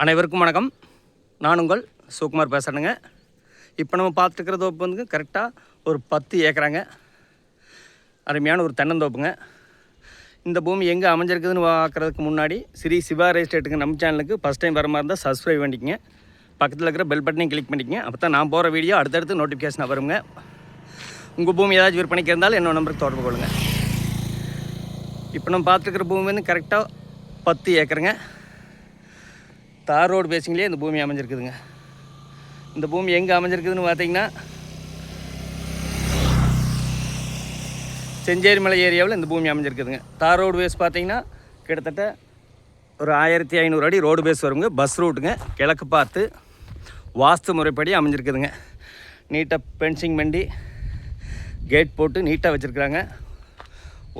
அனைவருக்கும் வணக்கம். நான் உங்கள் சுகுமார் பேசுகிறேங்க. இப்போ நம்ம பார்த்துருக்கிற தோப்பு வந்து கரெக்டாக ஒரு 10 ஏக்கராங்க. அருமையான ஒரு தென்னந்தோப்புங்க. இந்த பூமி எங்கே அமைஞ்சிருக்குதுன்னு பார்க்குறதுக்கு முன்னாடி ஸ்ரீ சிவா எஸ்டேட்டுங்க நம்ம சேனலுக்கு ஃபஸ்ட் டைம் வர மாதிரி இருந்தால் சப்ஸ்கிரைப் பண்ணிக்கங்க. பக்கத்தில் இருக்கிற பெல் பட்டனையும் கிளிக் பண்ணிக்கங்க. அப்போ தான் நான் போகிற வீடியோ அடுத்தடுத்து நோட்டிஃபிகேஷன் வருங்க. உங்கள் பூமி ஏதாச்சும் விற்பனைக்கு இருந்தாலும் என்னோட நம்பருக்கு தொடர்பு கொள்ளுங்கள். இப்போ நம்ம பார்த்துருக்கிற பூமி வந்து கரெக்டாக 10 ஏக்கருங்க. தார் ரோடு பேசிங்லேயே இந்த பூமி அமைஞ்சிருக்குதுங்க. இந்த பூமி எங்கே அமைஞ்சிருக்குதுன்னு பார்த்தீங்கன்னா செஞ்சேரி மலை ஏரியாவில் இந்த பூமி அமைஞ்சிருக்குதுங்க. தார் ரோடு பேஸ் பார்த்தீங்கன்னா கிட்டத்தட்ட ஒரு 1500 அடி ரோடு பேஸ் வருங்க. பஸ் ரூட்டுங்க. கிழக்கு பார்த்து வாஸ்து முறைப்படி அமைஞ்சிருக்குதுங்க. நீட்டாக பென்சிங் பண்ணி கேட் போட்டு நீட்டாக வச்சுருக்குறாங்க.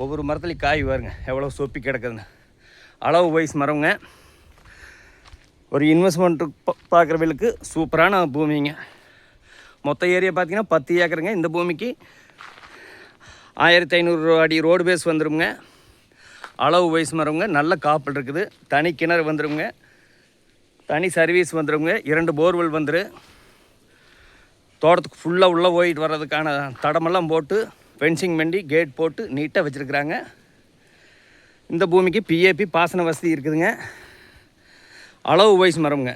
ஒவ்வொரு மரத்துலேயும் காய் வருங்க எவ்வளோ சொப்பி கிடக்குதுங்க. அளவு வயசு மரங்க. ஒரு இன்வெஸ்ட்மெண்ட்டு பார்க்குறவங்களுக்கு சூப்பரான பூமிங்க. மொத்த ஏரியா பார்த்திங்கன்னா 10 ஏக்கருங்க. இந்த பூமிக்கு 1500 அடி ரோடு பேஸ் வந்துடுங்க. அளவு வயசு மரங்க. நல்ல காப்பல் இருக்குது. தனி கிணறு வந்துடுங்க. தனி சர்வீஸ் வந்துடுங்க. 2 போர்வெல் வந்துடு. தோட்டத்துக்கு ஃபுல்லாக உள்ளே போயிட்டு வர்றதுக்கான தடமெல்லாம் போட்டு ஃபென்சிங் பண்ணி கேட் போட்டு நீட்டாக வச்சுருக்குறாங்க. இந்த பூமிக்கு பிஏபி பாசன வசதி இருக்குதுங்க. அளவு வயசு மரம்ங்க.